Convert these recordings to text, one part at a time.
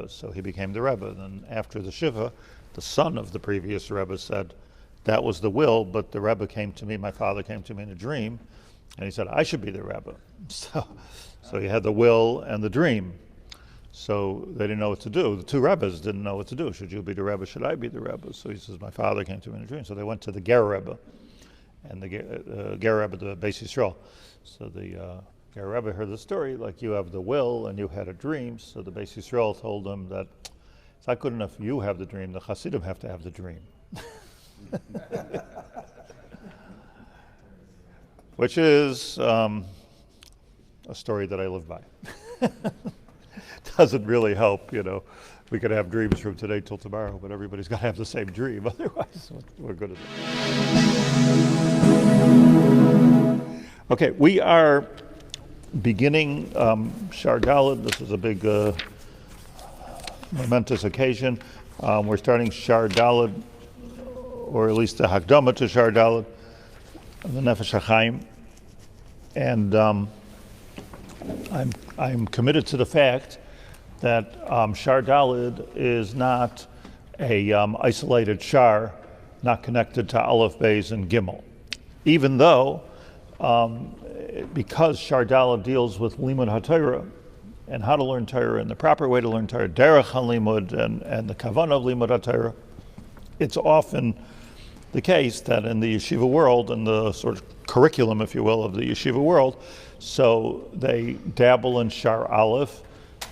So he became the Rebbe. And after the Shiva, the son of the previous Rebbe said, that was the will, but the Rebbe came to me, my father came to me in a dream, and he said, I should be the Rebbe. So he had the will and the dream. So they didn't know what to do. The two Rebbes didn't know what to do. Should you be the Rebbe? Should I be the Rebbe? So he says, my father came to me in a dream. So they went to the Ger Rebbe, and the Ger Rebbe, the Bais Yisrael. So the Ger Rebbe heard the story, like you have the will and you had a dream. So the Bais Yisrael told him that it's not good enough you have the dream, the Hasidim have to have the dream. Which is a story that I live by. Doesn't really help, you know. We could have dreams from today till tomorrow, but everybody's got to have the same dream. Otherwise, we're good at it. Okay, we are beginning Shaar Daled. This is a big momentous occasion. We're starting Shaar Daled, or at least the Hakdama to Shaar Daled, of the Nefesh Hachaim. And I'm committed to the fact that Shaar Daled is not a isolated Shaar, not connected to Aleph, Beis, and Gimel. Even though, because Shaar Daled deals with Limud HaTorah and how to learn Torah and the proper way to learn Torah, Derech HaLimud and the Kavanah of Limud HaTorah, it's often the case that in the yeshiva world, and the sort of curriculum, if you will, of the yeshiva world, so they dabble in Shaar Aleph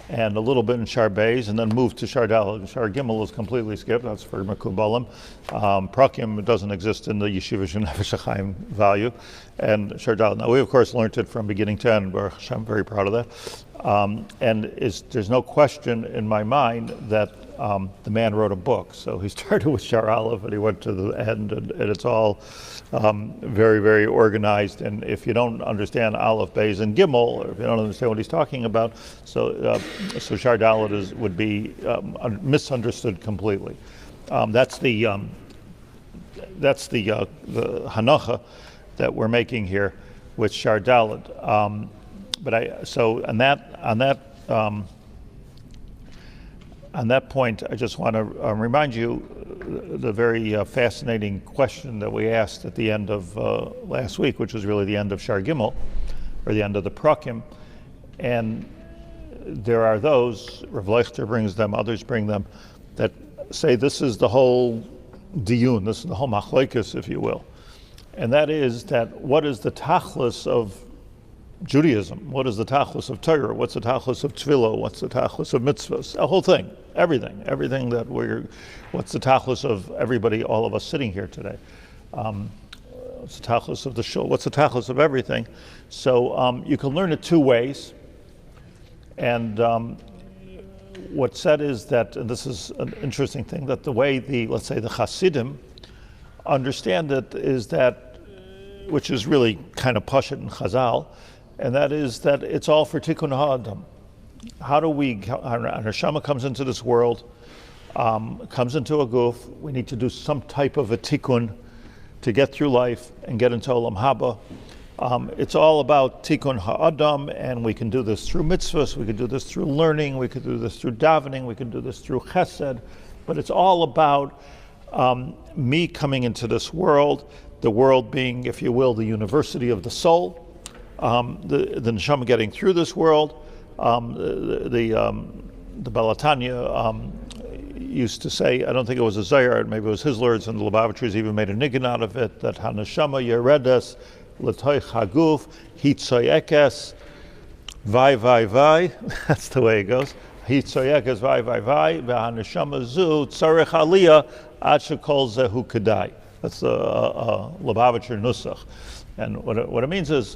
and a little bit in Shaar Beis, and then move to Shaar Daled. Shaar Gimel is completely skipped. That's for Mekubalim. Prakim doesn't exist in the Yeshiva Nefesh Hachaim value, and Shaar Daled. Now we of course learned it from beginning to end. I'm very proud of that. And there's no question in my mind that the man wrote a book. So he started with Shaar Aleph and he went to the end, and it's all very, very organized. And if you don't understand Aleph, Beis, and Gimel, or if you don't understand what he's talking about, so Shaar Daled would be misunderstood completely. That's the hanacha that we're making here with Shaar Daled. On that point, I just want to remind you the very fascinating question that we asked at the end of last week, which was really the end of Shaar Gimel, or the end of the Prakim. And there are those, Rav Leichter brings them, others bring them, that say this is the whole diyun, this is the whole machlokes, if you will. And that is that what is the tachlis of Judaism? What is the tachlis of Torah? What's the tachlis of tefillah? What's the tachlis of mitzvahs? The whole thing, everything that what's the tachlis of everybody, all of us sitting here today? What's the tachlis of the shul? What's the tachlis of everything? So you can learn it two ways. And what's said is that, and this is an interesting thing, that the way let's say the Hasidim understand it is that, which is really kind of pashut in Chazal, and that is that it's all for tikkun ha'adam. How do our neshama comes into this world, comes into a guf, we need to do some type of a tikkun to get through life and get into olam haba. It's all about tikkun ha'adam, and we can do this through mitzvahs, we can do this through learning, we can do this through davening, we can do this through chesed, but it's all about me coming into this world, the world being, if you will, the university of the soul, the neshama getting through this world. The Balatanya used to say, I don't think it was a Zayar, maybe it was his words, and the Lubavitchers even made a niggin out of it, that haneshama yeredes l'toich haguf hitzoyekes vai. That's the way it goes. Hitzoyekes vai v'haneshama zu tzarech aliyah ad shekol zehu kedai. That's the Lubavitcher Nusach. And what it means is,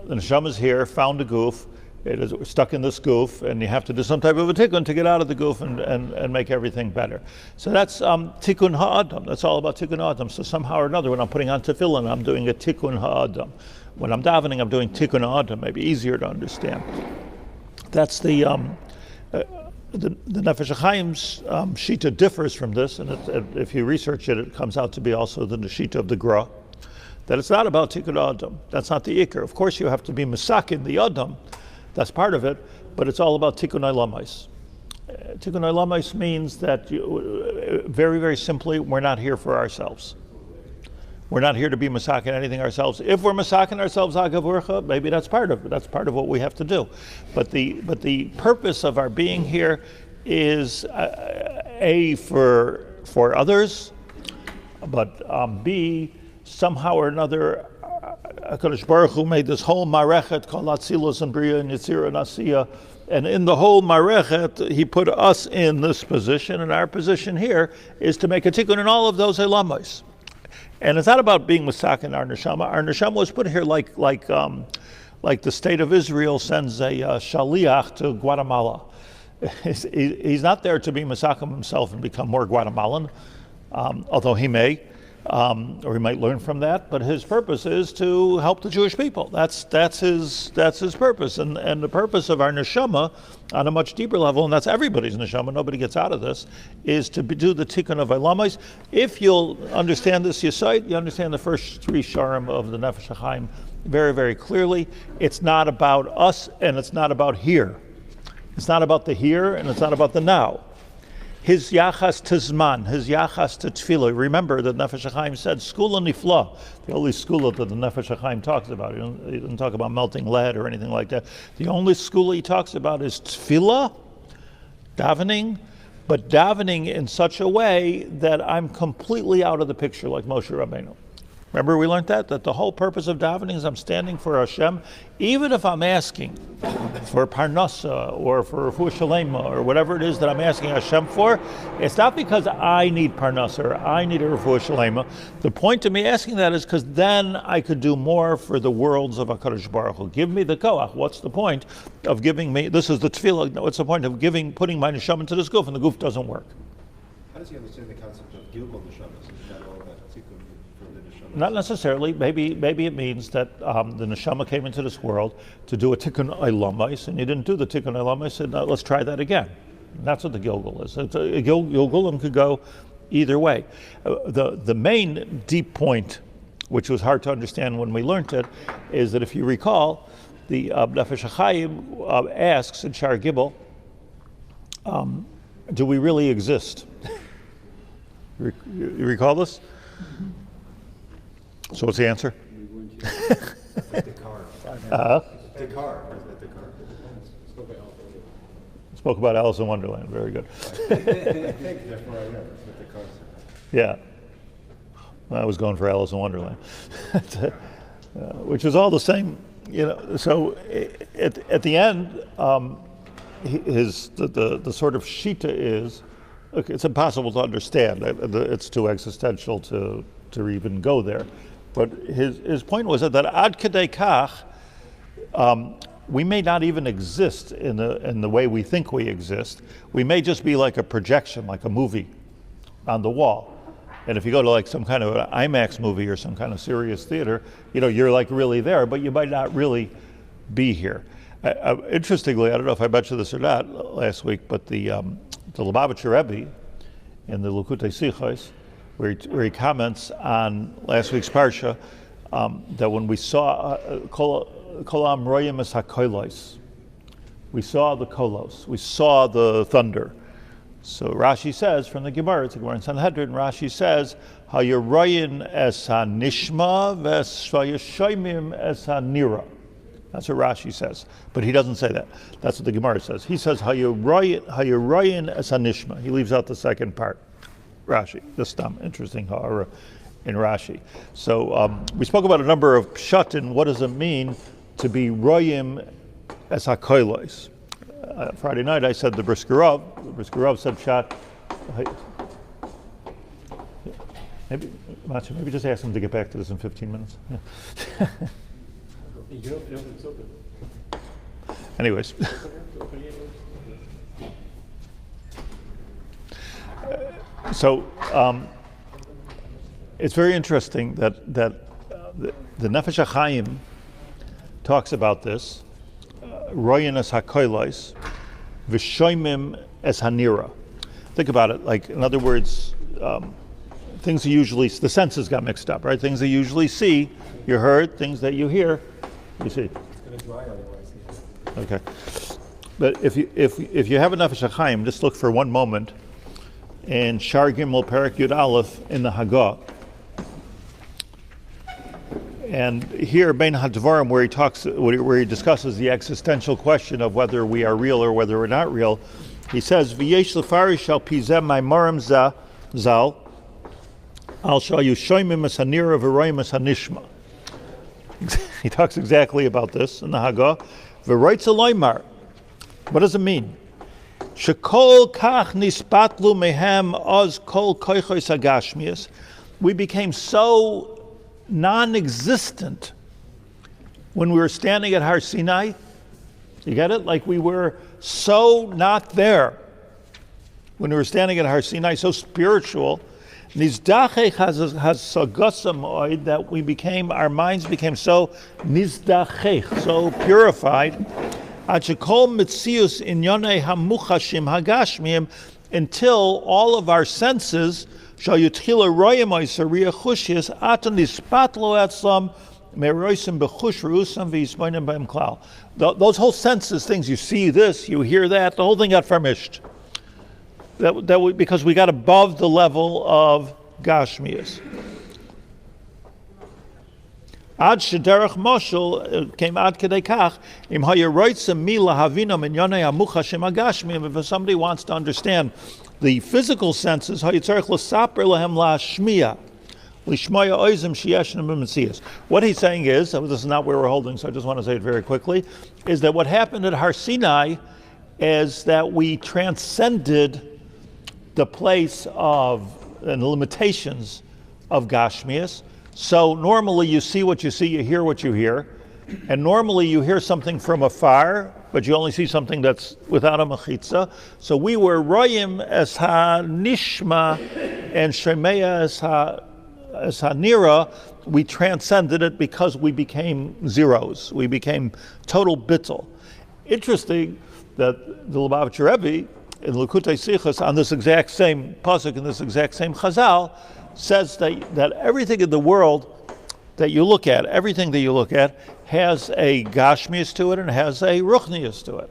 the neshama is here, found a goof, it is stuck in this goof, and you have to do some type of a tikkun to get out of the goof and make everything better. So that's tikkun ha'adam. That's all about tikkun ha'adam. So somehow or another, when I'm putting on tefillin, I'm doing a tikkun ha'adam. When I'm davening, I'm doing tikkun ha'adam. Maybe easier to understand. That's the Nefesh Hachaim's shita differs from this, and if you research it, it comes out to be also the shita of the Gra, that it's not about tikkun adam. That's not the ikar. Of course, you have to be misakin the adam. That's part of it, but it's all about tikkun olamais. Tikkun Olamos means that, very, very simply, we're not here for ourselves. We're not here to be masakin anything ourselves. If we're masakin ourselves agavurcha, maybe that's part of it. That's part of what we have to do. But the purpose of our being here is A, for others, but B, somehow or another, HaKadosh Baruch Hu made this whole marechet called Atzilus and Bria and Yitzira and Asiya, and in the whole marechet, he put us in this position, and our position here is to make a tikkun in all of those elamos. And it's not about being masakin our neshama. Our neshama was put here like the state of Israel sends a shaliach to Guatemala. He's not there to be masakim himself and become more Guatemalan, although he may, or he might learn from that. But his purpose is to help the Jewish people. That's his purpose, and the purpose of our neshama on a much deeper level, and that's everybody's neshama. Nobody gets out of this. Is to do the tikkun of Olamos. If you'll understand this yesod, you understand the first three Shiurim of the Nefesh Hachaim very, very clearly. It's not about us, and it's not about here. It's not about the here, and it's not about the now. His yachas to zman, his yachas to tefillah. Remember that Nefesh Hachaim said, skula nifla, the only skula that the Nefesh Hachaim talks about. He doesn't talk about melting lead or anything like that. The only skula he talks about is tefillah, davening, but davening in such a way that I'm completely out of the picture, like Moshe Rabbeinu. Remember we learned that the whole purpose of davening is I'm standing for Hashem, even if I'm asking for parnasa or for refuah shalema or whatever it is that I'm asking Hashem for. It's not because I need parnasa or I need a refuah shalema. The point of me asking that is because then I could do more for the worlds of HaKadosh Baruch Hu. Give me the koach. What's the point of giving me, this is the tefillah, what's the point of putting my neshama into this goof and the goof doesn't work? How does he understand the concept of gilgal neshamas? Is that all about tikkun for the neshamas? Not necessarily. Maybe it means that the neshama came into this world to do a tikkun olamos, and you didn't do the tikkun olamos. Said, let's try that again. And that's what the gilgal is. It's a gilgulim could go either way. The main deep point, which was hard to understand when we learned it, is that if you recall, the Nefesh Hachaim asks in Shaar Gimel, do we really exist? You recall this? Mm-hmm. So what's the answer? The car. The car. Spoke about Alice in Wonderland. Very good. Yeah. I was going for Alice in Wonderland, which was all the same. So at the end, the sort of shita is, look, it's impossible to understand. It's too existential to even go there. But his point was that ad kedei kach, we may not even exist in the way we think we exist. We may just be like a projection, like a movie on the wall. And if you go to like some kind of an IMAX movie or some kind of serious theater, you're like really there, but you might not really be here. Interestingly, I don't know if I mentioned this or not last week, but the Lubavitcher Rebbe in the Likutei Sichos, where he comments on last week's parsha, that when we saw Kolam Royim es HaKolos, we saw the kolos, we saw the thunder. So Rashi says from the Gemara, it's a Gemara in Sanhedrin, Rashi says, Hayeroyin es HaNishma v'Shvayashomim es HaNira. That's what Rashi says, but he doesn't say that. That's what the Gemara says. He says Hayeroyin es HaNishma. He leaves out the second part. Rashi, this interesting ha'ara in Rashi. So we spoke about a number of pshatin. What does it mean to be royim as hakolos? Friday night I said the Brisker Rav. The Brisker Rav said pshat. Maybe just ask him to get back to this in 15 minutes. Yeah. Anyways. So it's very interesting that the Nefesh Hachaim talks about this, royin es hakolos, v'shoimim es hanira. Think about it, like in other words, things you usually, the senses got mixed up, right? Things that you usually see, you heard, things that you hear, you see. It's going to dry otherwise. Okay. But if you have a Nefesh Hachaim, just look for one moment in Shaar Gimel Perek Yud Aleph in the Hagah. And here, Bein HaDvarim, where he discusses the existential question of whether we are real or whether we're not real, he says, "V'yesh lefarish al pizem ma'morim zal al shal yushoymim es hanira v'royim es hanishma." He talks exactly about this in the Hagah. V'roitz aloymar. What does it mean? Shekol kach nispatlu mehem oz kol koichos hagashmias. We became so non-existent when we were standing at Har Sinai. You get it? Like we were so not there when we were standing at Har Sinai, so spiritual. Nizdachech has that we became, our minds became so nizdachech, so purified. Achekol mitzius inyonei hamuchashim hagashmiyim, until all of our senses shall yutchila royim oisariya chushias atan nispatlo atzlam meroisim bechush ruusam v'yismoinim b'em klal. Those whole senses, things, you see this, you hear that, the whole thing got famished. Because we got above the level of Gashmias. Ad shederach moshel came ad kedei kach im hayeroitzim mila havina minyonei hamuchashim hagashmiyim. If somebody wants to understand the physical senses, hayitzarich l'saper lahem la'ashmiya lishmoya oizim sheyeshnem b'metzias. What he's saying is, this is not where we're holding, so I just want to say it very quickly, is that what happened at Har Sinai is that we transcended the place of and the limitations of Gashmias. So normally you see what you see, you hear what you hear, and normally you hear something from afar, but you only see something that's without a mechitza. So we were royim as ha-nishma and shemeya as ha-nira. We transcended it because we became zeros. We became total bittul. Interesting that the Lubavitcher Rebbe in Likutei Sichos on this exact same pasuk, in this exact same chazal, says that everything in the world that you look at, everything that you look at, has a gashmius to it and has a ruchnius to it.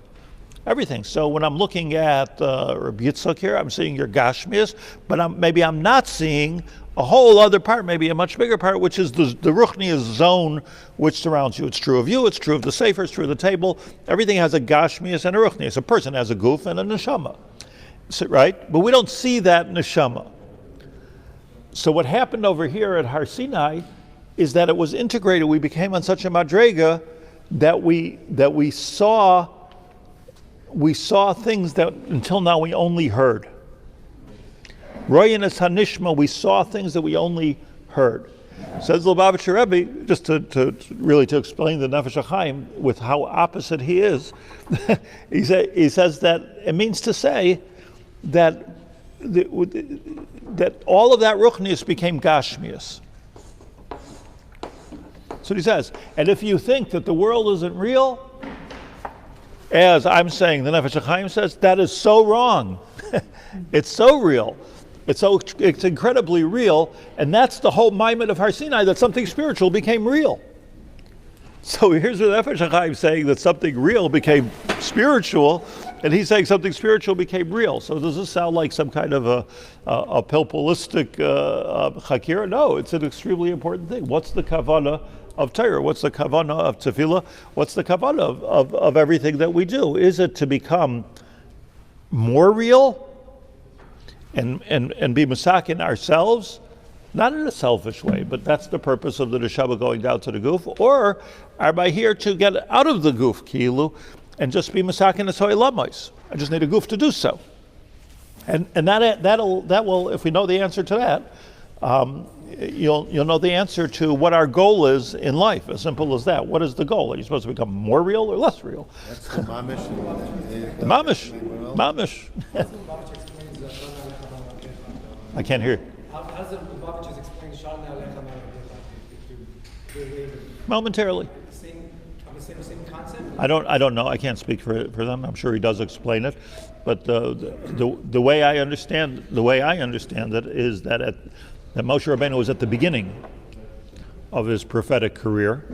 Everything. So when I'm looking at Rabbi Yitzchak here, I'm seeing your gashmius, but maybe I'm not seeing a whole other part, maybe a much bigger part, which is the ruchnius zone which surrounds you. It's true of you, it's true of the sefer, it's true of the table. Everything has a gashmius and a ruchnius. A person has a guf and a neshama, right? But we don't see that neshama. So what happened over here at Har Sinai is that it was integrated. We became on such a madrega that we saw things that until now we only heard. Royin es hanishma, we saw things that we only heard. Says the Lubavitcher Rebbe, just to really explain the Nefesh Hachaim with how opposite he is, he says that it means to say that all of that ruchnius became gashmius. That's what he says. And if you think that the world isn't real, as I'm saying, the Nefesh Hachaim says, that is so wrong. It's so real. It's incredibly real, and that's the whole maimed of Har Sinai, that something spiritual became real. So here's the Nefesh Hachaim saying that something real became spiritual, and he's saying something spiritual became real. So does this sound like some kind of a pilpulistic chakira? No, it's an extremely important thing. What's the kavanah of Torah? What's the kavanah of tefillah? What's the kavanah of everything that we do? Is it to become more real and be masakin ourselves? Not in a selfish way, but that's the purpose of the neshama going down to the guf. Or am I here to get out of the guf, kilu, and just be masakin esoy lamois? I just need a guf to do so. And that will, if we know the answer to that, you'll know the answer to what our goal is in life. As simple as that. What is the goal? Are you supposed to become more real or less real? That's the mamish. The mamish. I can't hear. How does the Lubavitcher explain Shaar Momentarily. Same concept? I don't know. I can't speak for them. I'm sure he does explain it, but the way I understand it is that Moshe Rabbeinu was at the beginning of his prophetic career,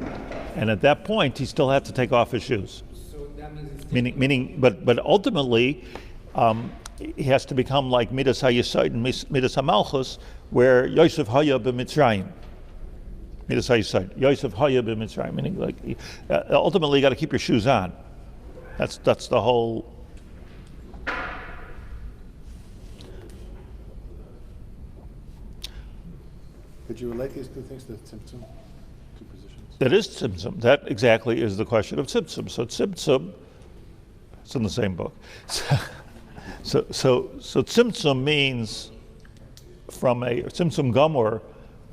and at that point he still had to take off his shoes. So that means it's Meaning, but ultimately, he has to become like Midas HaYesod and Midas HaMalchus, where Yosef Haya b'Mitzrayim. Midas HaYesod, Yosef Haya b'Mitzrayim. Meaning, like, ultimately, you got to keep your shoes on. That's the whole. Could you relate these two things to Tzimtzum? Two positions? That is Tzimtzum. That exactly is the question of Tzimtzum. So Tzimtzum, it's in the same book. So Tzimtzum means from a Tzimtzum Gomor,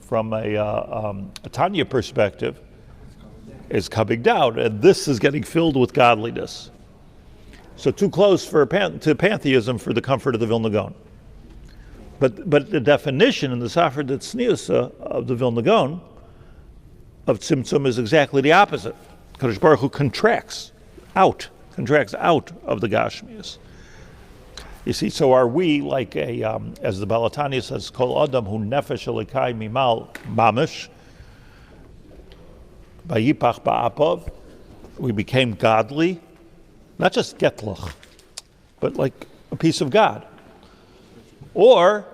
from a Tanya perspective, is coming down, and this is getting filled with godliness. So too close to pantheism for the comfort of the Vilna Gaon. But the definition in the Sefer Tzniusa of the Vilna Gaon of Tzimtzum is exactly the opposite. Kadosh Baruch Hu contracts out of the Gashmias. You see, so are we like as the Balatani says, Kol Adam Hu Nefesh Hachaim Mimal Mamish, Vayipach Ba'apav, we became godly, not just Getlach, but like a piece of God. Or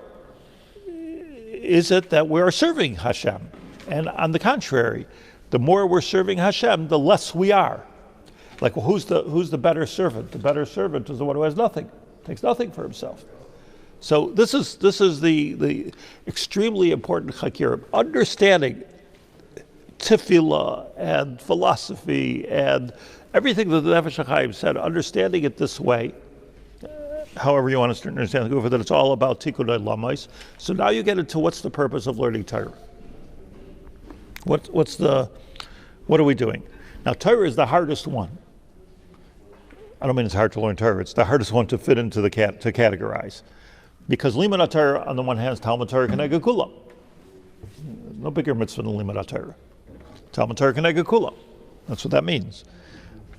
is it that we are serving Hashem? And on the contrary, the more we're serving Hashem, the less we are. Like, well, who's the better servant? The better servant is the one who has nothing, takes nothing for himself. So this is the extremely important chakir, understanding tefillah and philosophy and everything that the Nefesh Hachaim said, understanding it this way. However you want to understand the Gufa, that it's all about tikkun lamais. So now you get into what's the purpose of learning Torah. What are we doing? Now Torah is the hardest one. I don't mean it's hard to learn Torah. It's the hardest one to fit into to categorize, because limud Torah on the one hand is Talmud Torah Keneged Kulam. No bigger mitzvah than limud Torah. Talmud Torah Keneged Kulam. That's what that means.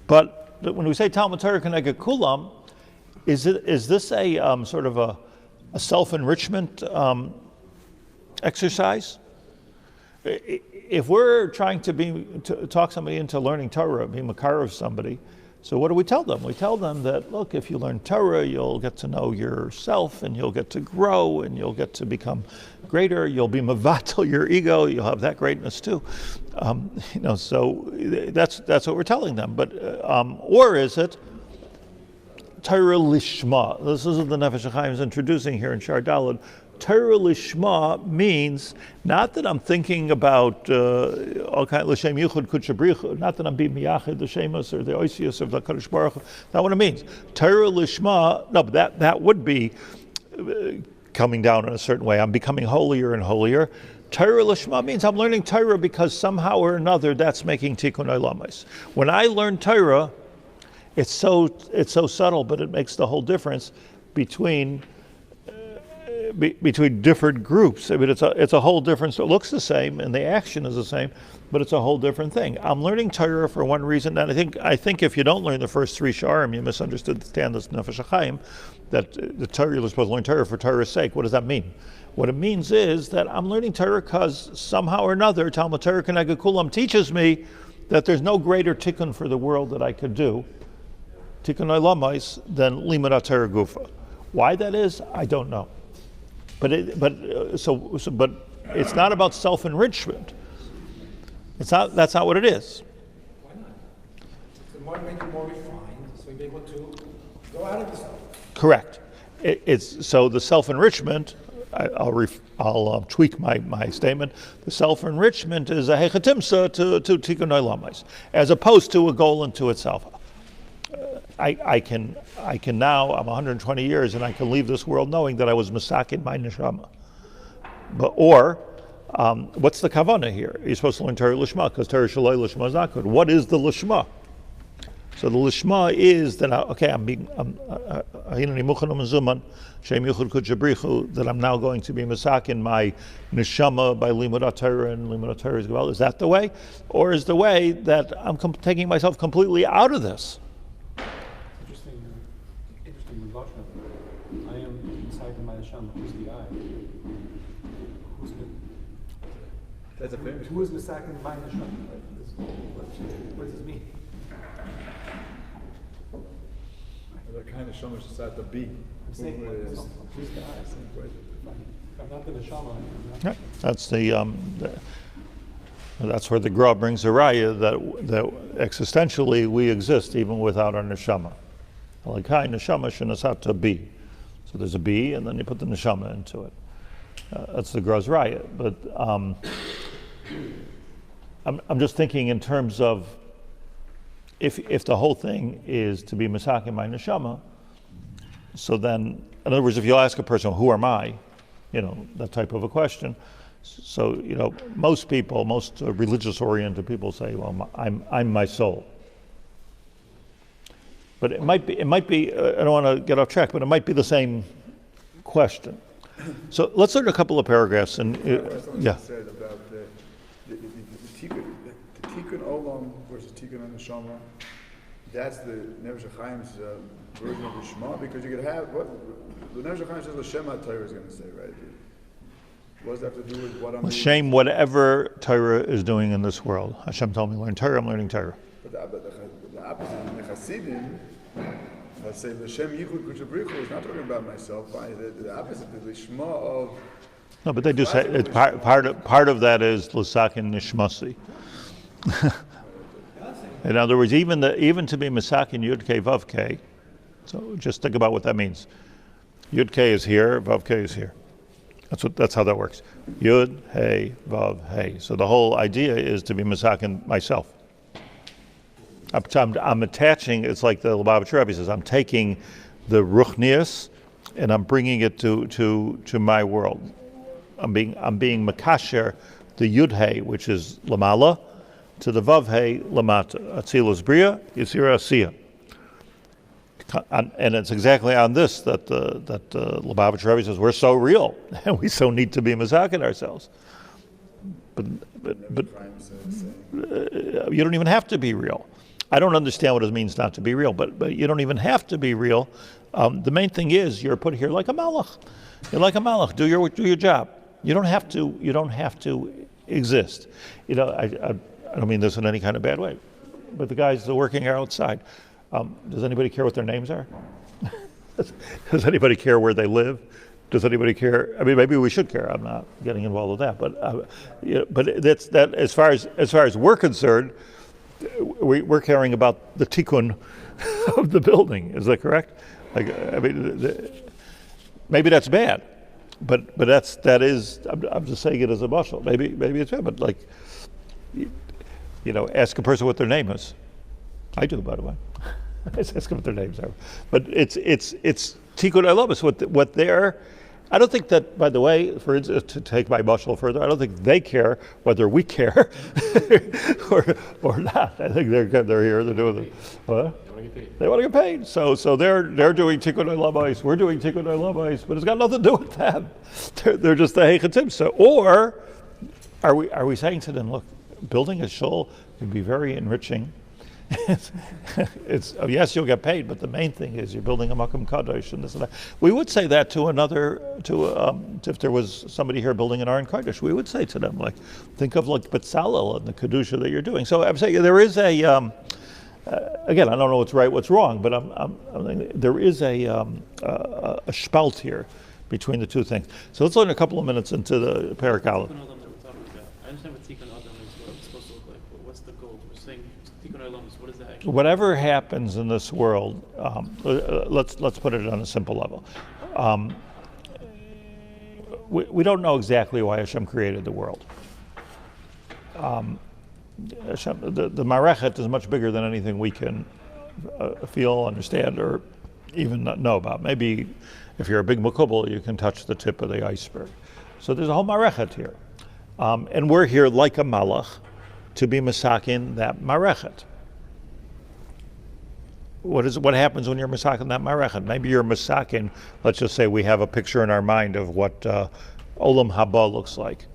But when we say Talmud Torah Keneged Kulam, is this a sort of a self-enrichment exercise? If we're trying to talk somebody into learning Torah, be makar of somebody, so what do we tell them? We tell them that, look, if you learn Torah, you'll get to know yourself, and you'll get to grow, and you'll get to become greater. You'll be mavatal your ego. You'll have that greatness too. So that's what we're telling them. But or is it Torah Lishma? This is what the Nefesh Hachaim is introducing here in Shaar Daled. Torah Lishma means not that I'm thinking about all kind of L'Shem Yichud Kutchabrichu, not that I'm being Miyachid the Shemus or the Oisius of the Kadosh Baruch Hu. That's what it means. Torah Lishma, no, but that would be coming down in a certain way. I'm becoming holier and holier. Torah Lishma means I'm learning Torah because somehow or another that's making Tikkun Olamos. When I learn Torah, it's so subtle, but it makes the whole difference between different groups. I mean, it's a whole difference. It looks the same, and the action is the same, but it's a whole different thing. I'm learning Torah for one reason, and I think if you don't learn the first three Shiurim, you misunderstood the Nefesh Hachaim, that the Torah, you're supposed to learn Torah for Torah's sake. What does that mean? What it means is that I'm learning Torah because somehow or another, Talmud Torah Keneged Kulam teaches me that there's no greater tikkun for the world that I could do, tikkun olamos, than limud Torah gufa. Why that is, I don't know. But it's not about self-enrichment. That's not what it is. Why not? The more make you more refined, so you'll be able to go out of yourself. Correct. So the self-enrichment. I'll tweak my statement. The self-enrichment is a hechatimsa to tikkun olamos, as opposed to a goal unto itself. I can now, I'm 120 years, and I can leave this world knowing that I was masakin my neshama. What's the kavanah here? You're supposed to learn Torah Lishma, because Torah Shaloi Lishma is not good. What is the Lishma? So the Lishma is that, that I'm now going to be masakin my neshama by limud Torah, and limud Torah is well. Is that the way? Or is the way that I'm taking myself completely out of this? Interesting Volozhin. I am inside my Hashem. Who's the I? Who's the? That's a fair. Who is the second my Hashem? What does this mean? The kind of neshama is at the B. I'm saying, who's the I? If I'm not the neshama, Yeah, that's where the Gra brings the raya that existentially we exist even without our neshama. Alakai neshama shenasata B. So there's a B, and then you put the neshama into it. That's the Gra's raya. But I'm just thinking in terms of if the whole thing is to be misakin my neshama, so then, in other words, if you'll ask a person, who am I? That type of a question. So, most people, most religious-oriented people say, well, I'm my soul. But it might be, I don't want to get off track, but it might be the same question. So let's learn a couple of paragraphs. And yeah. Said about the tikkun olam versus tikkun neshama. That's the Nefesh Hachaim's version of the Shema, because you could have what the Nefesh Hachaim says. The Shema Torah is going to say, right? What does that have to do with what I'm? Shame whatever Torah is doing in this world. Hashem told me to learn Torah. I'm learning Torah. But the opposite, the Chassidim, let's say the Shem Yichud Kuchabrichu is not talking about myself. The opposite, the Shema of. No, but they do say it's part of that is L'sakin Nishmasi. In other words, even to be Misakin Yud K Vav K, so just think about what that means. Yud K is here, Vav K is here. That's how that works. Yud, Hey, Vav, Hey. So the whole idea is to be Misakin myself. I'm attaching. It's like the Lubavitcher Rebbe says. I'm taking the Ruchnius and I'm bringing it to my world. I'm being Makasher, the Yud Hey, which is Lamala, to the Vav Hey Lamata. Atzilus Bria, Yisira Asiya. And it's exactly on this that Lubavitcher Rebbe says we're so real and we so need to be mazakin ourselves. But you don't even have to be real. I don't understand what it means not to be real, but you don't even have to be real. The main thing is you're put here like a malach. You're like a malach. Do your job. You don't have to exist. I don't mean this in any kind of bad way, but the guys that are working are outside. Does anybody care what their names are? Does anybody care where they live? Does anybody care? I mean, maybe we should care. I'm not getting involved with that, but that's that. As far as we're concerned, we're caring about the tikkun of the building. Is that correct? Maybe that's bad, but that is. I'm just saying it as a mashal. Maybe it's bad, but ask a person what their name is. I do, by the way. I ask them what their names are. But it's tikkun olam. What they're. I don't think that, by the way, to take my mashal further, I don't think they care whether we care or not. I think they're here. They're doing it. What? They want to get paid. So they're doing tikkun olam. We're doing tikkun olam, but it's got nothing to do with them. They're just the heichatim. So, or are we saying to them, look, building a shul can be very enriching. It's yes, you'll get paid, but the main thing is you're building a makom kadosh and this and that. We would say that if there was somebody here building an Aron Kodesh, we would say to them, think of Betzalel and the kedusha that you're doing. So I'm saying there is a again, I don't know what's right, what's wrong, but there is a spalt here between the two things. So let's learn a couple of minutes into the Perek Aleph. I understand what tikkun adam is, what it's supposed to look like, but what's the goal? We're saying tikkun olam is, what is that actually? Whatever happens in this world, let's put it on a simple level. We don't know exactly why Hashem created the world. Hashem, the Marechet is much bigger than anything we can feel, understand, or even know about. Maybe if you're a big makubal, you can touch the tip of the iceberg. So there's a whole Marechet here. And we're here like a malach to be masakin that marechet. What happens when you're masakin that marechet? Maybe you're masakin, let's just say we have a picture in our mind of what Olam Haba looks like.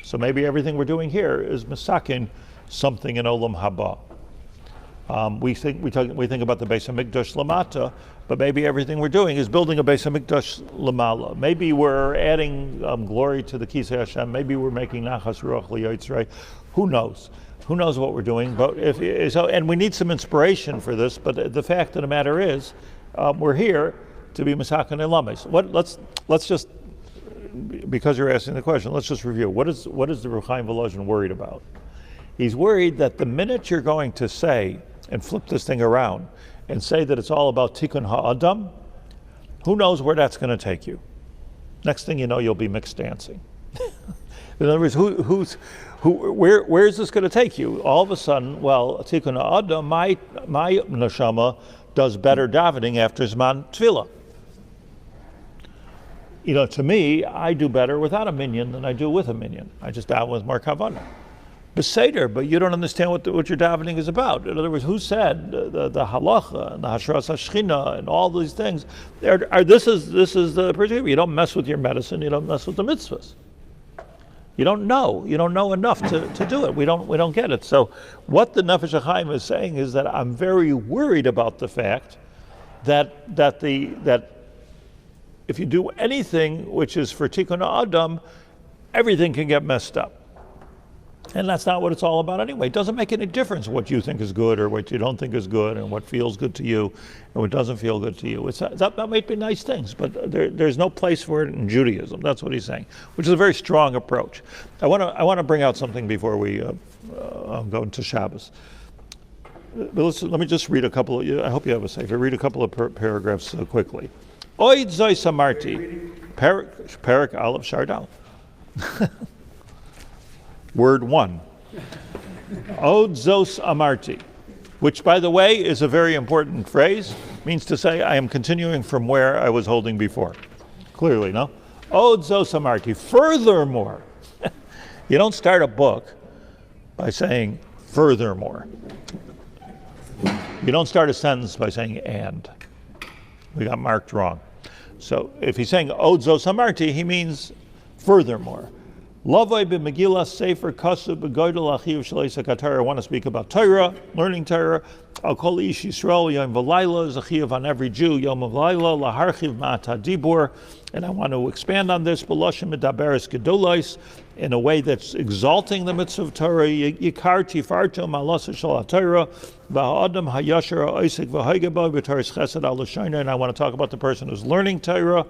So maybe everything we're doing here is masakin something in Olam Haba. We think about the Beis HaMikdash Lamata, but maybe everything we're doing is building a Beis HaMikdash Lamala. Maybe we're adding glory to the Kisei Hashem. Maybe we're making Nachas Ruach Liyotzrei. Who knows? Who knows what we're doing? But and we need some inspiration for this. But the fact of the matter is, we're here to be Masakan Elames. Let's just, because you're asking the question, let's just review. What is the Reb Chaim Volozhin worried about? He's worried that the minute you're going to say and flip this thing around and say that it's all about Tikkun Ha'adam, who knows where that's going to take you? Next thing you know, you'll be mixed dancing. In other words, where is this going to take you? All of a sudden, well, Tikkun Ha'adam, my neshama does better davening after Zman Tefillah. To me, I do better without a minyan than I do with a minyan. I just daven with more kavanah. Beseder, but you don't understand what your davening is about. In other words, who said the halacha and the hashras hashchina and all these things? This is the principle. You don't mess with your medicine. You don't mess with the mitzvahs. You don't know. You don't know enough to do it. We don't get it. So, what the Nefesh Hachaim is saying is that I'm very worried about the fact that if you do anything which is for Tikkun Ha'adam, everything can get messed up. And that's not what it's all about anyway. It doesn't make any difference what you think is good or what you don't think is good and what feels good to you and what doesn't feel good to you. That might be nice things, but there's no place for it in Judaism. That's what he's saying, which is a very strong approach. I want to bring out something before we go into Shabbos. But let me just read a couple of, I hope you have a sefer. Read a couple of paragraphs quickly. Oid Zoi Samarti, Perak Aleph Shardal. Word 1. Od Zos Amarti, which, by the way, is a very important phrase, means to say I am continuing from where I was holding before. Clearly, no? Od Zos Amarti. Furthermore, you don't start a book by saying furthermore. You don't start a sentence by saying and. We got marked wrong. So if he's saying Od Zos Amarti, he means furthermore. Lavai b'Megillah Sefer Kasu b'Goydel Achiv Shleisa Katar. I want to speak about Torah, learning Torah. Al Kol Ish Yisrael Yom V'Layla is a chiyuv on every Jew. Yom V'Layla laharchiv ma'ata dibur. And I want to expand on this. B'Lashim Medaberes Gedolais, in a way that's exalting the mitzvah of Torah. Yikar Tifarto Malasa Shal HaTorah V'Ha'adam Hayashar Ha'Oisek V'Haigaba B'Torah's Chesed Al L'Shayna. And I want to talk about the person who's learning Torah.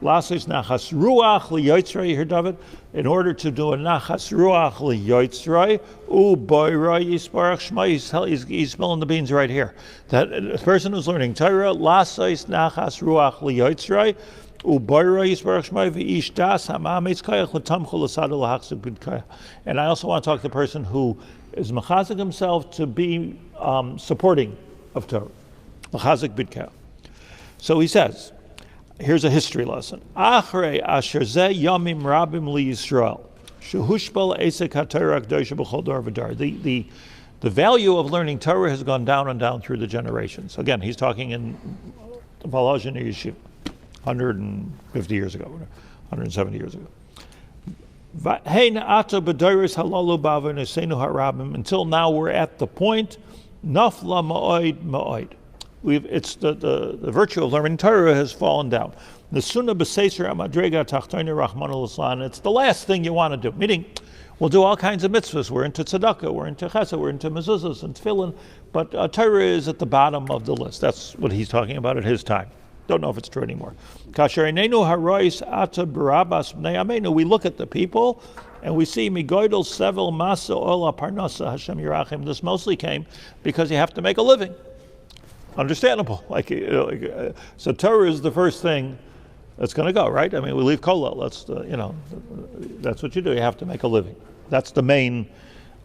Lasis nachas ruach liyotzrei. You hear David? In order to do a nachas ruach liyotzrei, u'boirei yisparach shma. He's spilling the beans right here. That the person who's learning Torah, lasis nachas ruach liyotzrei, u'boirei yisparach shma v'ish das ha'ma'ametz kayach l'tamchu l'sadu l'hachzik b'kayach. And I also want to talk to the person who is mechazik himself to be supporting of Torah, l'chazik b'kayach. So he says. Here's a history lesson. Achrei asher zeh yamim rabim li Yisrael, shehushbal esek haTorah k'dosha b'chol dor v'dor. The value of learning Torah has gone down and down through the generations. Again, he's talking in Volozhin Yeshiva, 150 years ago, 170 years ago. Until now, we're at the point, nafla ma'oid ma'oid. It's the virtue of learning Torah has fallen down. The sunnah b'seiser amadrega tachtoni rachmanu l'slan. It's the last thing you want to do. Meaning, we'll do all kinds of mitzvahs. We're into tzedakah, we're into chesed, we're into mezuzahs and tefillin, but Torah is at the bottom of the list. That's what he's talking about at his time. Don't know if it's true anymore. Kasher einenu harois ata barabas bnei amenu. We look at the people and we see migoidel sevel masa ola parnasa Hashem yirachim. This mostly came because you have to make a living. Understandable. So Torah is the first thing that's going to go, right? I mean, we leave Kollel. That's what you do. You have to make a living. That's the main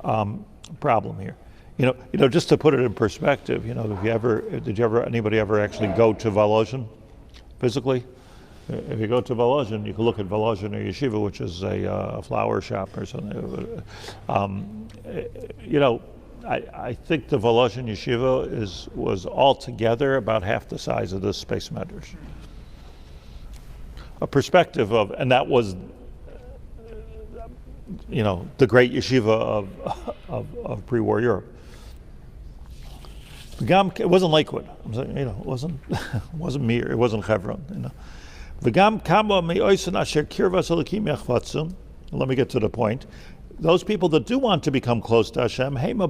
problem here. Just to put it in perspective, did anybody ever actually go to Volozhin physically? If you go to Volozhin, you can look at Volozhin or Yeshiva, which is a flower shop or something. I think the Volozhin Yeshiva was altogether about half the size of this Space Medrash. A perspective of, and that was, the great yeshiva of pre-war Europe. It wasn't Lakewood. I'm saying, it wasn't Mir. It wasn't Hebron. Let me get to the point. those people that do want to become close to Hashem, and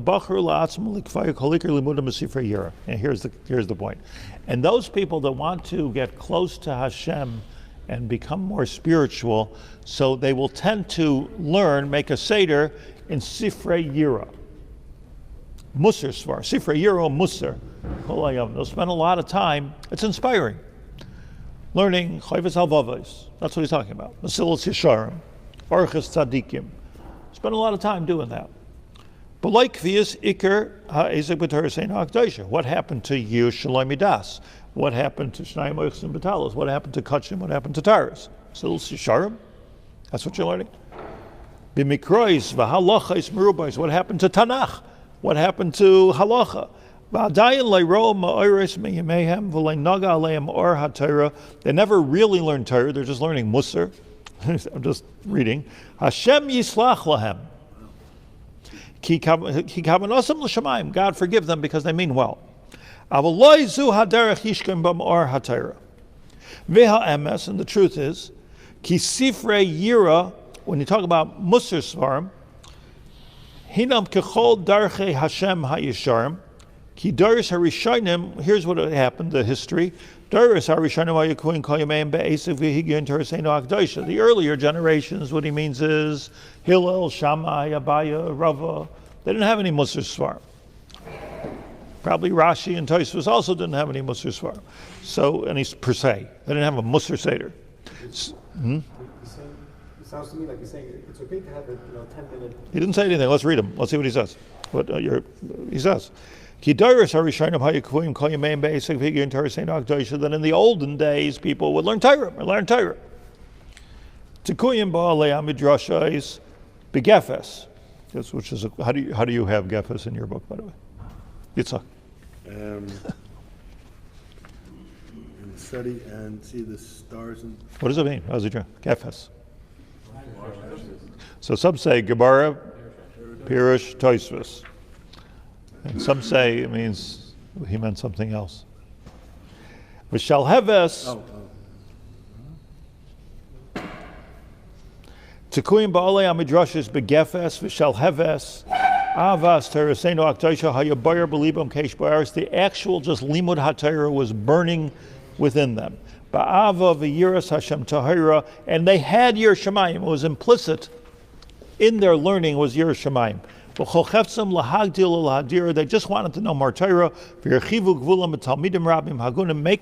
here's the point. And those people that want to get close to Hashem and become more spiritual, so they will tend to make a seder in Sifrei Yira. Musar Svar, Sifrei Yira Musar. They'll spend a lot of time, it's inspiring, learning Chayvus Halvavos. That's what he's talking about. Mesilas Yesharim, Orchis Tzadikim. Spend a lot of time doing that. But like Kvias Iker HaEzek B'Torah Seinu HaKdosha, what happened to Yiur Shalom Midas? What happened to Shnayim Oichsim B'Talos? What happened to Kachim? What happened to Taras? Mesilas Yesharim? That's what you're learning. B'Mikrois V'Halachais Merubais. What happened to Tanakh? What happened to Halacha? They never really learn Torah, they're just learning Musar. I'm just reading. Hashem yislach lahem. Ki kavanasam l'shamayim. God forgive them because they mean well. Aval lo zu haderech yishkem b'mor haTorah. Veha emes, and the truth is, ki sifrei yira, when you talk about Musar svarim, hinam kechol darchei Hashem ha'yisharim, ki daris harishonim, here's what happened, the history. The earlier generations, what he means is Hillel, Shammai, Abaya, Rava. They didn't have any Musar Svarim. Probably Rashi and Tosfos also didn't have any Musar Svarim. So, and he's per se, they didn't have a Musar Seder. It sounds to me like you're saying it's okay to have a 10-minute. He didn't say anything. Let's read him. Let's see what he says. He says. Then in the olden days, people would learn Torah. Which is how do you have gefes in your book, by the way? Yitzhak. Study and see the stars and. What does it mean? How does it mean? Gefes. So some say Gemara, Pirush, Tosfos. And some say it means he meant something else. V'shalheves Tekuyim ba'olei hamidrashis begefes v'shalheves avas tereseinu akdosha hayabayar b'libam keish ba'aris. The actual just limud haTorah was burning within them. Ba'ava v'yiras Hashem tahira, and they had Yiras Shamayim. It was implicit in their learning was Yiras Shamayim. They just wanted to know more Torah. Make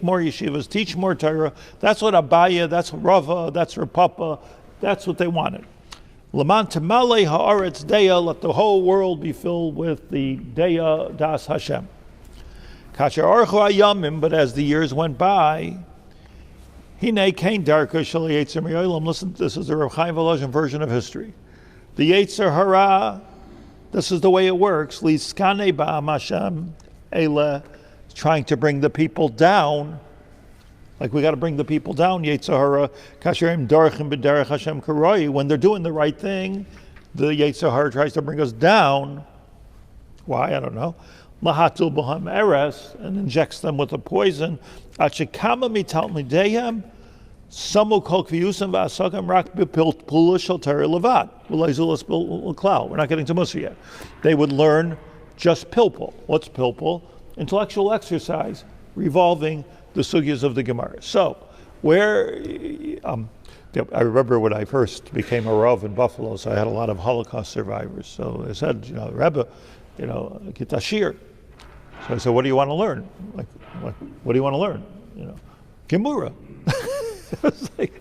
more yeshivas, teach more Torah. That's what Abaya, that's Rava, that's Rapapa, that's what they wanted. Let the whole world be filled with the Deya Das Hashem. But as the years went by, listen, this is the Reb Chaim Volozhin version of history. The Yetzer Hara, this is the way it works. Liskane ba'am Hashem ele, trying to bring the people down. Like we got to bring the people down. Yetzer Hara kasherim darchim b'derech Hashem karoi. When they're doing the right thing, the Yetzer Hara tries to bring us down. Why? I don't know. Lahatul b'ham eres, and injects them with a poison. Achikama mitalmidehem. Samu kol kviyusam v'asagam rak b'pula shel Torah levad. We're not getting to Monsey yet. They would learn just pilpul. What's pilpul? Intellectual exercise revolving the sugyas of the Gemara. So, I remember when I first became a Rav in Buffalo, so I had a lot of Holocaust survivors. So I said, Rebbe, get a Shiur. So I said, what do you want to learn? Like what do you want to learn? Gemara. It's like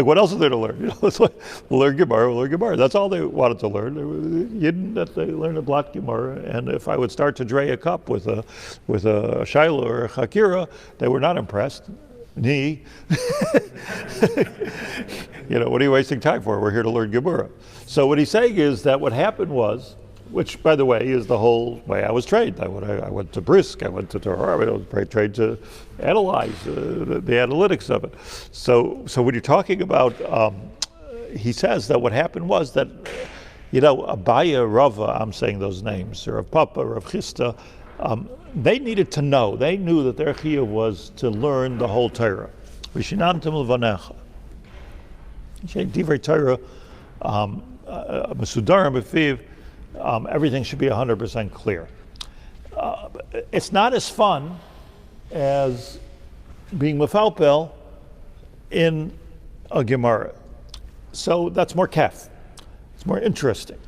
what else is there to learn? It's like we'll learn Gemara. That's all they wanted to learn. That they learn a block Gemara, and if I would start to dray a cup with a Shiloh or a Chakira, they were not impressed. What are you wasting time for? We're here to learn Gemara. So what he's saying is that what happened was, which, by the way, is the whole way I was trained. I went to Brisk, I went to Torah, I was trained to analyze the analytics of it. So when you're talking about, he says that what happened was that, Abaya, Rava, I'm saying those names, or Papa, Rav Chisda, they needed to know. They knew that their chiyuv was to learn the whole Torah. Vishinantim levanecha. Divrei Torah, Mesudarim B'fiv, everything should be 100% clear. It's not as fun as being mefalpel in a Gemara. So that's more kef. It's more interesting,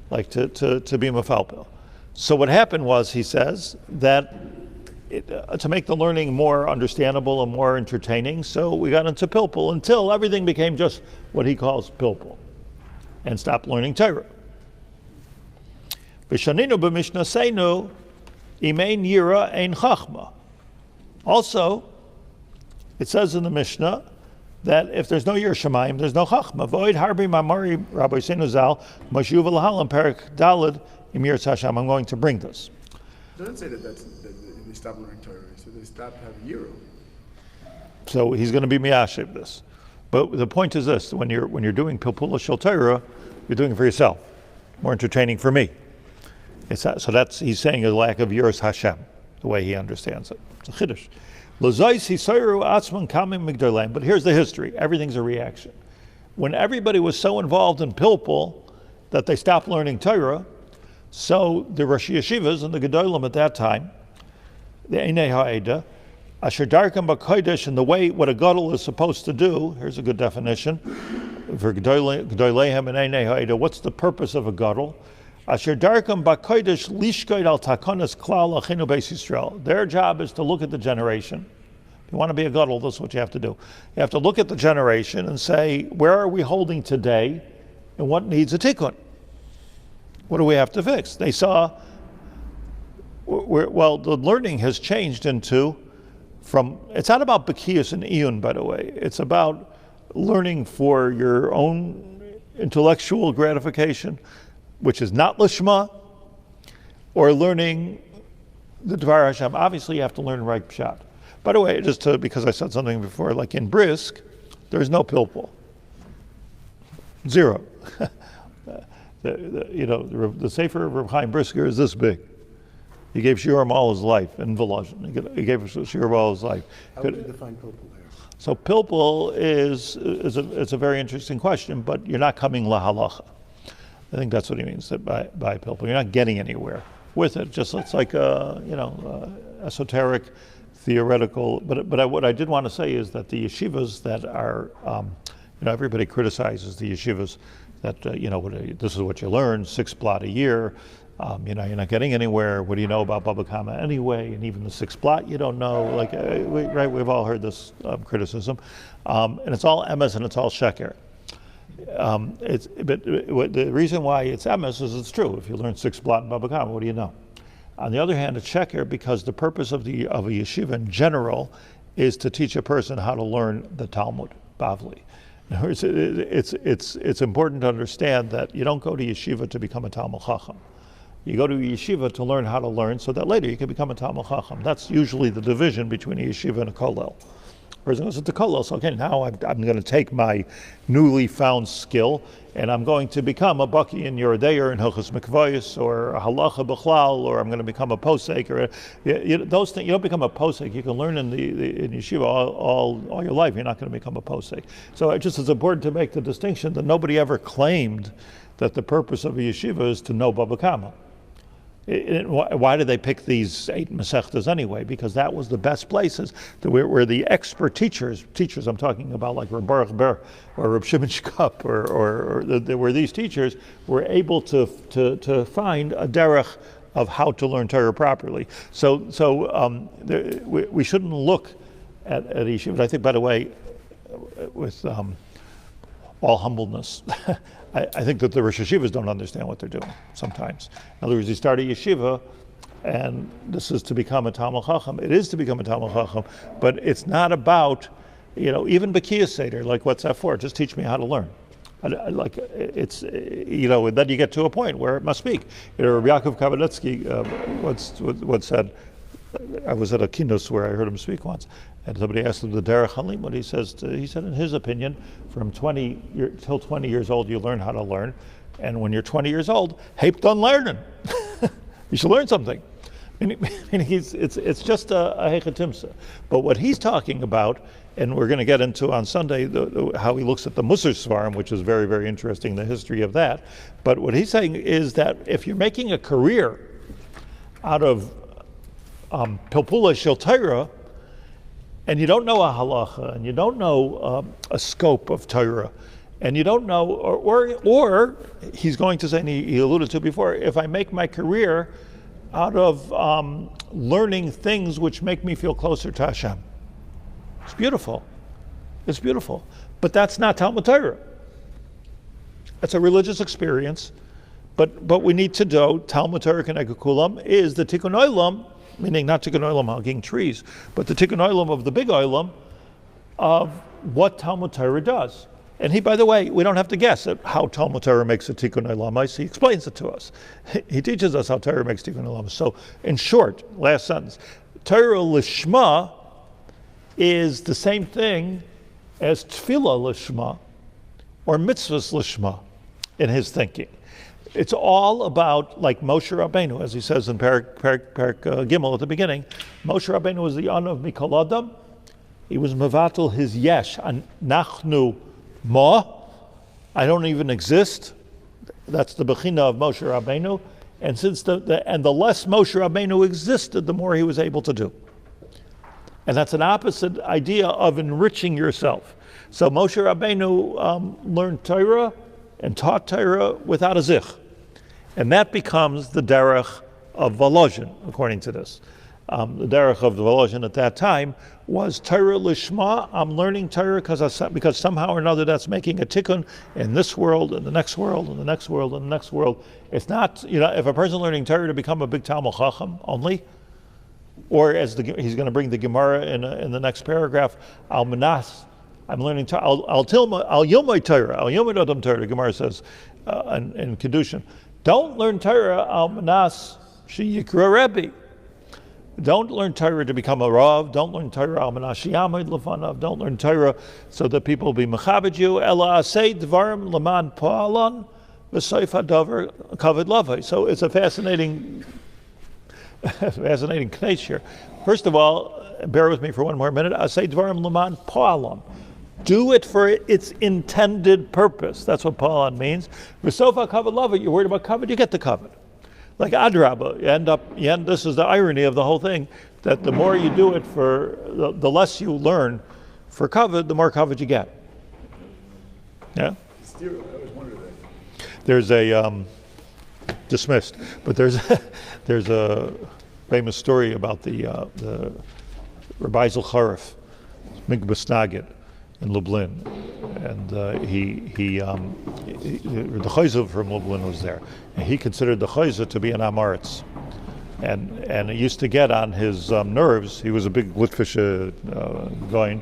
like to be mefalpel. So what happened was, he says, that to make the learning more understandable and more entertaining, so we got into pilpul until everything became just what he calls pilpul, and stopped learning Torah. V'shaninu b'mishnaseinu imein yira ein chachma. Also, it says in the Mishnah that if there's no Yir Shamayim, there's no Chachma. Void harbi mamari Rabbi Seinu Zal mashuv l'halam perik dalid imir Hashem. I'm going to bring this. It doesn't say that they stop learning Torah. It says they stop having Yiro. So he's going to be miyashiv this. But the point is this: when you're doing pilpula shel Torah, you're doing it for yourself. More entertaining for me. So that's, he's saying, a lack of Yiras Hashem, the way he understands it. It's a chiddush. But here's the history. Everything's a reaction. When everybody was so involved in pilpul that they stopped learning Torah, so the Rosh Yeshivas and the Gedolim at that time, the Einei Ha'eda, Asher Darkam B'Kodesh, and the way what a Gadol is supposed to do, here's a good definition, for Gedoleihem and Einei Ha'eda, what's the purpose of a Gadol? Asher Darkam B'Kodesh Lishkoid Al Takonas Klal Achinu Bais Yisrael. Their job is to look at the generation. If you want to be a Gadol, that's what you have to do. You have to look at the generation and say, where are we holding today and what needs a tikkun? What do we have to fix? They saw, well, the learning has changed into, it's not about Bakiyas and Iyun, by the way. It's about learning for your own intellectual gratification, which is not Lishma, or learning the Dvar Hashem. Obviously, you have to learn right Pshat. By the way, because I said something before, like in Brisk, there's no pilpul. Zero. The sefer of Reb Chaim Brisker is this big. He gave Shiurim all his life in Volozhin. He gave Shiurim all his life. How would you define pilpul there? So pilpul is a very interesting question, but you're not coming lahalacha. I think that's what he means by pilpul. You're not getting anywhere with it. Just it's like esoteric, theoretical. But what I did want to say is that the yeshivas that are, everybody criticizes the yeshivas that this is what you learn, 6 blot a year. You're not getting anywhere. What do you know about Baba Kama anyway? And even the 6 blot you don't know. Right? We've all heard this criticism, and it's all emes and it's all sheker. But the reason why it's emes is it's true. If you learn 6 blot in Baba Kama, what do you know? On the other hand, it's sheker because the purpose of a yeshiva in general is to teach a person how to learn the Talmud, Bavli. In other words, it's important to understand that you don't go to yeshiva to become a Talmud Chacham. You go to a yeshiva to learn how to learn so that later you can become a Talmud Chacham. That's usually the division between a yeshiva and a kollel. Whereas it goes into kollel, so okay, now I'm going to take my newly found skill and I'm going to become a baki in Yeredeir and Hilchos Mikvayos or a halacha b'chlal, or I'm going to become a posek, or those things. You don't become a posek. You can learn in yeshiva all your life. You're not going to become a posek. So it's important to make the distinction that nobody ever claimed that the purpose of a yeshiva is to know Baba Kama. Why did they pick these 8 Masechtas anyway? Because that was the best places where the expert teachers I'm talking about, like Reb Baruch Ber or Reb Shimon Shkop, where these teachers were able to find a derech of how to learn Torah properly. So we shouldn't look at yeshiva. I think, by the way, with all humbleness, I think that the Rosh Yeshivas don't understand what they're doing sometimes. In other words, you start a yeshiva, and this is to become a Talmud Chacham. It is to become a Talmud Chacham, but it's not about, even B'kiyas Seder, like what's that for? Just teach me how to learn. Then you get to a point where it must speak. Rabbi Yaacov Haber once said, I was at a keynote where I heard him speak once, and somebody asked him the Derech Halimut. He said, in his opinion, from 20 till 20 years old, you learn how to learn, and when you're 20 years old, hape done learning. You should learn something. It's just a hechatimsa. But what he's talking about and we're going to get into on Sunday how he looks at the Musar Svarim, which is very, very interesting, the history of that. But what he's saying is that if you're making a career out of Pilpula Shel Torah, and you don't know a halacha, and you don't know a scope of Torah, and you don't know, or he's going to say, and he alluded to before, if I make my career out of learning things which make me feel closer to Hashem. It's beautiful. It's beautiful. But that's not Talmud Torah. That's a religious experience. But we need to do Talmud Torah Keneged Kulam is the Tikkun Olam, meaning not Tikkun Olam hugging trees, but the Tikkun Olam of the big Olam of what Talmud Torah does. And he, by the way, we don't have to guess at how Talmud Torah makes a Tikkun Olam. He explains it to us. He teaches us how Torah makes Tikkun Olam. So, in short, last sentence, Torah Lishma is the same thing as Tefillah Lishma or Mitzvahs Lishma in his thinking. It's all about, like Moshe Rabbeinu, as he says in Parak Gimel at the beginning. Moshe Rabbeinu was the honor of Mikol Adam. He was mevatel his yesh, and nachnu ma. I don't even exist. That's the bechina of Moshe Rabbeinu. And since the less Moshe Rabbeinu existed, the more he was able to do. And that's an opposite idea of enriching yourself. So Moshe Rabbeinu learned Torah and taught Torah without a zich. And that becomes the derech of Volozhin, according to this. The derech of the Volozhin at that time was Torah Lishma. I'm learning Torah because somehow or another that's making a tikkun in this world, and the next world, and the next world, and the next world. It's not, if a person learning Torah to become a big Talmud Chacham only, or as he's going to bring the Gemara in the next paragraph, Al Manas, I'm learning Torah, Al Yomai Torah, Al Yomai Adam Torah, the Gemara says in Kedushin. Don't learn Torah Al Manas Shi Yikra Rebbe. Don't learn Torah to become a Rav. Don't learn Torah Al Manas Shi Yamid Lefanav. Don't learn Torah so that people will be Mechabed you. Ela Asei Dvarim Laman Pa'alan V'Soif HaDavar Kavod Lavai. So it's a fascinating case here. First of all, bear with me for one more minute. Asei Dvarim Laman Pa'alan. Do it for its intended purpose. That's what Pa'alan means. V'Soif HaKavod Lavai. You're worried about kavod, you get the kavod. Like Adrabah, this is the irony of the whole thing, that the more you do it for, the less you learn for kavod, the more kavod you get. Yeah? I always wondered that. There's a, dismissed, but there's a famous story about the Rabbi Zilcharif, Migbas Nagid in Lublin. And the Chayza from Lublin was there. And he considered the Chayza to be an Amaretz. And it used to get on his nerves. He was a big Litvish guy.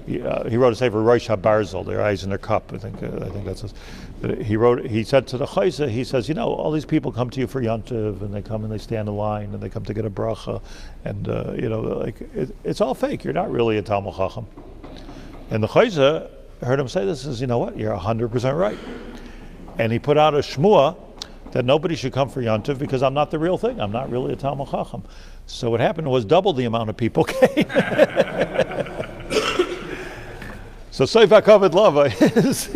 He wrote a sefer Rosh HaBarzel, their eyes in their cup. I think that's his. He said to the Chayza, he says, all these people come to you for Yontiv, and they come and they stand in line, and they come to get a bracha, and it's all fake. You're not really a Talmud Chacham. And the Chayza heard him say this, says, you know what, you're 100% right. And he put out a shmua that nobody should come for Yontiv because I'm not the real thing. I'm not really a Talmud Chacham. So what happened was double the amount of people came. So Soif HaKavod Lavai is